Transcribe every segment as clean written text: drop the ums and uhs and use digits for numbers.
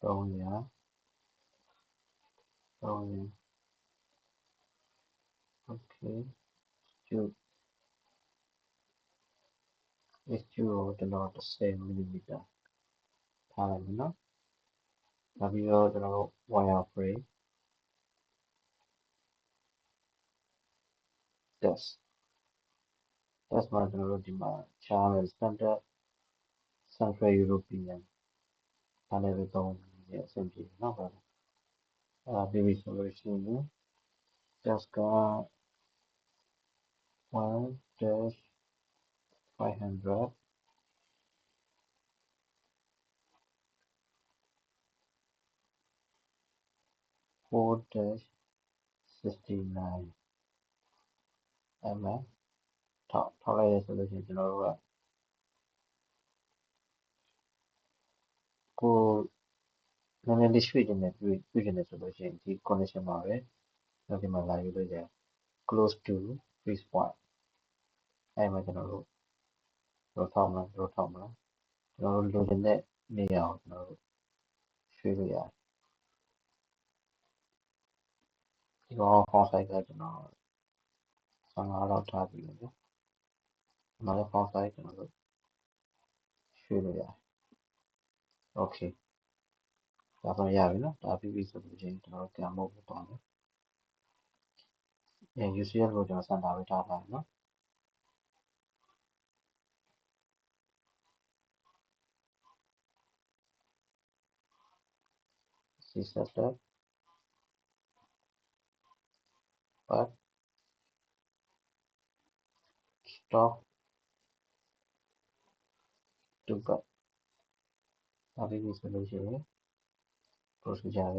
300 okay H2 ကိုကျွန်တော်10 mm ထားလိုက်မယ်နော်နောက်ပြီးတော့ကျွန်တော်တို့ wire frame test မှာကျွန်တော်တို့ဒီမှာချားမယ် standard Central European ဒါလည်းပဲသုံးရအဆင်ပြေနော်ဗျာပြီးပြီဆိုလို့ရှိရင် test က 1-500 4-69 mm ထောက်လိုက်ရဆိုလို့ရှိရင်ကျွန်တော်တို့ကကိုနည်းနည်းလေးရွှေ့ခြင်းနဲ့ပြုခြင်းနဲ့ဆိုလို့ရှိရင်ဒီ condition မှာပဲနောက်ဒီမှာလာယူလို့ရတယ် close to freeze point အဲ့မှာကျွန်တော်တို့ထောက်မလားကျွန်တော်တို့လိုချင်တဲ့နေရာကိုကျွန်တော်တို့ရွှေ့လို့ရတယ်ဒီကောင် font size ကကျွန်တော်15လောက်ထားပြီးလို့နော်ဒီမှာလည်း font size ကျွန်တော်တို့ရွှေ့လို့ရတယ် okay ဒါဆိုရပြီနော်ဒါပြီးပြီဆိုလို့ချင်းကျွန်တော်တို့ပြန်မုတ်ဖို့ပါမယ်UCL ကိုကျွန်တော်စင်တာပဲထားပါမယ်နော်setup but stop to but ဒါပြီးပြီဆိုလို့ရှိရင် procedure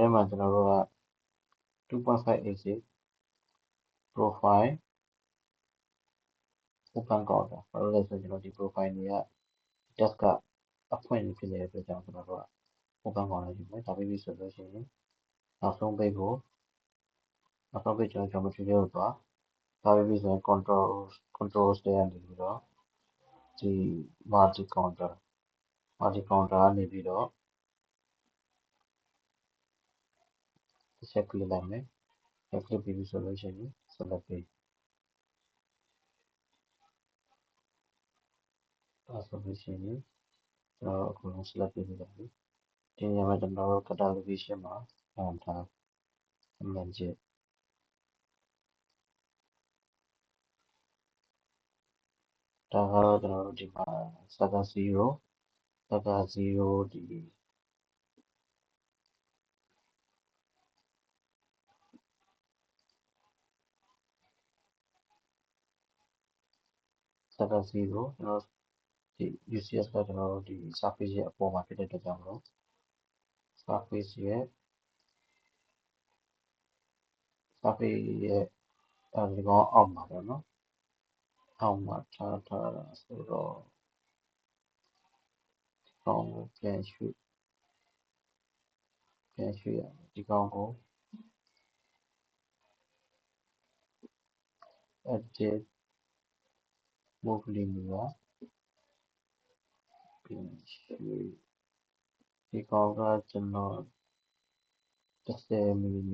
ထဲမှာကျွန်တော်တို့က 2.5 profile open counter ဘာလို့လဲဆိုတော့ကျွန်တော်ဒီ profile တွေက desk ကအဖွင့်ဖြစ်နေတဲ့အတွက်ကြောင့်ကျွန်တော်တို့က open counter ယူမယ်ဒါပြီးပြီဆိုလို့ရှိရင်နောက်ဆုံး page ကျွန်တော် geometry လေးကိုသွားဒါပြီးပြီဆိုရင် control တွေကနေပြီးတော့ဒီ multi counter ကနေပြီးတော့တစ်ချက် click လိုက်မယ် click ပြီးပြီဆိုလို့ရှိရင် select page ဒါဆိုလို့ရှိရင်ကျွန်တော်အကုန်လုံး select ပေးလိုက်ပြီဒီနေရာမှာကျွန်တော်တို့ catalogation မှာထား image ဒါကတော့ကျွန်တော်တို့ဒီမှာ Saga 0ဒီ Saga 0ကျွန်တော်ဒီ UCS ကကျွန်တော်တို့ဒီ surface ရဲ့အပေါ်မှာဖြစ်တဲ့အတွက်ကြောင့်မလို့ surface ရဲ့ဒီကောင်အောက်မှာပေါ့နော်အောက်မှာထားတာဆိုတော့ဒီကောင်ကိုပြန်ရွှေ့ရဒီကောင်ကို edit move linear ပြန်ရွှေ့ဒီကောင်ကကျွန်တော်10 mm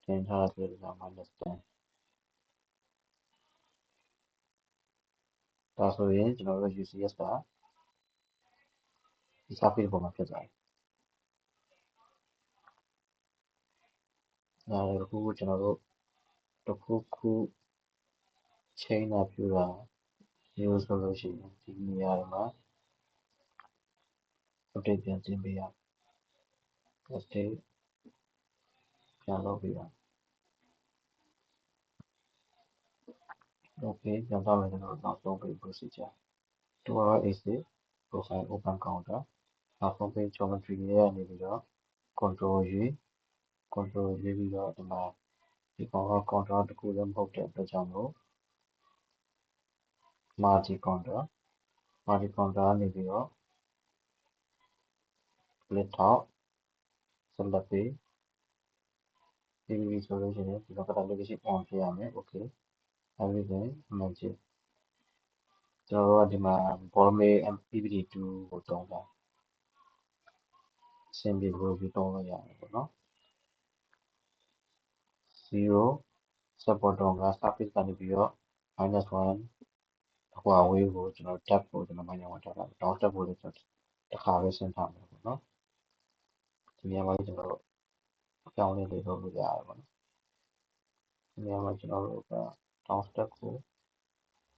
တင်ထားတဲ့အတွက်ကြောင့် -10 ဒါဆိုရင်ကျွန်တော်တို့ UCS ကဒီ surface ပေါ်မှာဖြစ်သွားပြီဒါတခုကျွန်တော်တို့တခုချိန်တာပြတာမျိုးဆိုလို့ရှိရင်ဒီနေရာမှာ update ပြန်တင်ပေးရ update ပြန်လုပ်ပေးရ okay ပြန်သွားမယ်ကျွန်တော်နောက်ဆုံး page procedure 2AC profile open counter နောက်ဆုံး page geometry တွေကနေပြီးတော့ control ရွေးပြီးတော့ဒီမှာဒီကောင်က counter တခုလည်းမဟုတ်တဲ့အတွက်ကြောင့်မို့ multi counter ကနေပြီးတော့ click ထောက် select ပေးပြီးဆိုလို့ရှိရင်ဒီတော့ catalogation on ဖြစ်ရမယ် okay everything မှန်ကြည့်ကျွန်တော်တို့ကဒီမှာ Borome PPT2 ကိုတုံးတာအဆင်ပြေလို့ပြီးတုံးလို့ရတယ်ပေါ့နော်0 support တော့က surface ကနေပြီးတော့ -1 အကွာအဝေးကိုကျွန်တော် tab ကိုကျွန်တော် -1 ထားတာ down step ကိုလည်းကျွန်တော်တစ်ခါပဲဆင်းထားမှာပေါ့နော်ဒီနေရာမှာကျွန်တော်တို့အကြောင်းလေးတွေလုပ်လို့ရတယ်ပေါ့နော်ဒီနေရာမှာကျွန်တော်တို့က down step ကို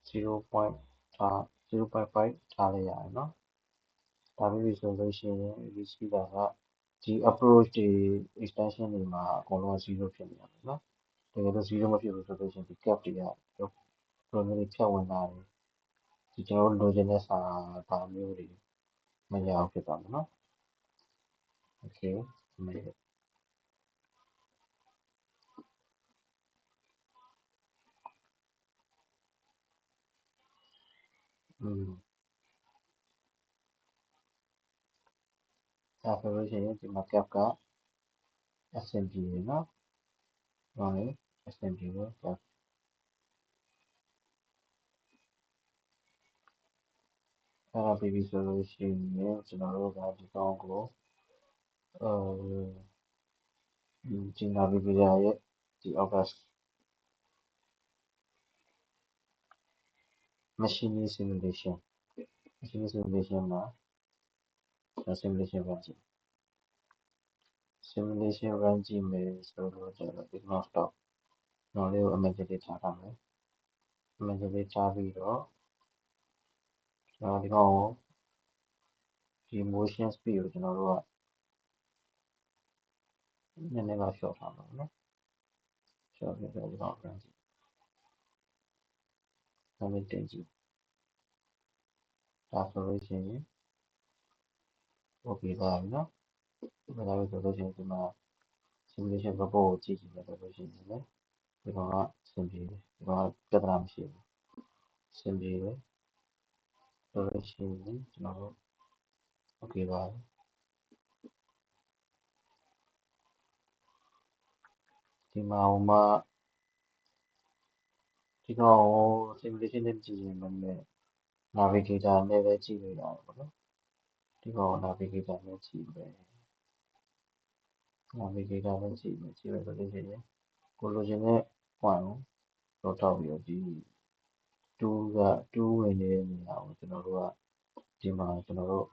0.5 ထားလိုက်ရတယ်နော်ဒါပြီးပြီဆိုလို့ရှိရင်ဒီရှိတာကဒီ approach တွေ extension တွေမှာအကုန်လုံးက0ဖြစ်နေတာပေါ့နော်တကယ်လို့0မဖြစ်ဘူးဆိုလို့ရှိရင်ဒီ cap တွေကဘယ်လိုမျိုးဖြတ်ဝင်လာတယ်ဒီကျွန်တော်တို့လိုချင်တဲ့စာပါမျိုးတွေမရအောင်ဖြစ်သွားမှာနော် okay ဒါဆိုလို့ရှိရင်ဒီမှာ cap က SMG တွေနော်ဟုတ်တယ် SMG ကို cap အဲ့ဒါပြီးပြီဆိုလို့ရှိရင်ကျွန်တော်တို့ကဒီကောင်ကိုဒီ navigator ရဲ့ဒီ August machine simulation မှာsimulation run ကြည့်မယ်ဆိုတော့ကျွန်တော်ဒီ not stop ကျွန်တော်လေးကို image လေးထားထားမယ် image လေးထားပြီးတော့ကျွန်တော်ဒီကောင်ကိုဒီ motion speed ကိုကျွန်တော်တို့ကနည်းနည်းပါ short ထားမှာနော် short ပြီးတော့ဒီကောင် run ကြည့်ဒါနဲ့တင်ကြည့်ဒါဆိုလို့ရှိရင် okay ပါပြီနော်ဒါလည်းဆိုလို့ရှိရင်ဒီမှာ simulation report ကိုကြည့်ကြည့်မယ်ဆိုလို့ရှိရင်လည်းဒီကောင်ကအဆင်ပြေတယ်ဒီကောင်ကပြဿနာမရှိဘူးအဆင်ပြေတယ်ဆိုလို့ရှိရင်ကျွန်တော်တို့ okay ပါဒီမှာဟိုမှာဒီကောင်ကို simulation နဲ့ကြည့်ရင်လည်း navigator နဲ့ပဲကြည့်လို့ရတယ်ပေါ့နော်ဒီကောင် navigator နဲ့ကြည့်မယ် navigator နဲ့ကြည့်မယ်ဆိုလို့ရှိရင်ကိုလိုချင်တဲ့ point ကိုတော့ထောက်ပြီးတော့ဒီ2ဝင်နေတဲ့နေရာကိုကျွန်တော်တို့ကဒီမှာကျွန်တော်တို့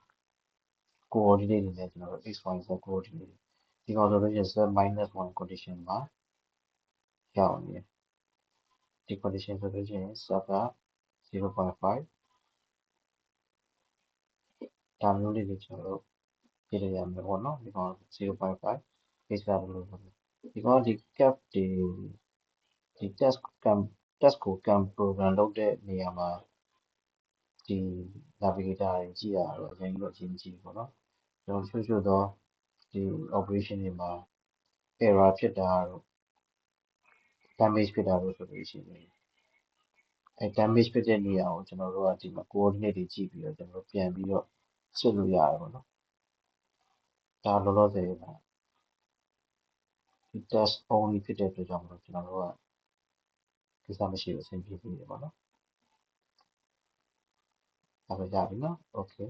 coordinate တွေနဲ့ကျွန်တော်တို့ x y z coordinate ဒီကောင်ဆိုလို့ရှိရင် z -1 condition မှာရောက်နေတယ်ဒီ condition ဆိုလို့ရှိရင် z က 0.5 ဒါမျိုးလေးတွေကျွန်တော်တို့ပြည့်ရမယ်ပေါ့နော်ဒီကောင်0.5 x ကဘယ်လိုလုပ်လဲဒီကောင်ဒီ cap တွေဒီ testကို cam program လုပ်တဲ့နေရာမှာဒီ navigator တွေကြည့်ရတော့အရင်ကတော့အရင်ကြည့်ပေါ့နော်ကျွန်တော်ချို့တော့ဒီ operation တွေမှာ error ဖြစ်တာတို့ damage ဖြစ်တာတို့ဆိုလို့ရှိရင်အဲ damage ဖြစ်တဲ့နေရာကိုကျွန်တော်တို့ကဒီမှာ coordinate တွေကြည့်ပြီးတော့ကျွန်တော်တို့ပြန်ပြီးတော့စစ်လို့ရတယ်ပေါ့နော်ဒါလောလောဆယ်ကဒီ test only ဖြစ်တဲ့အတွက်ကြောင့်မလို့ကျွန်တော်တို့ကကိစ္စမရှိဘူးအဆင်ပြေသေးတယ်ပေါ့နော်ဒါပဲကြပြီနော် okay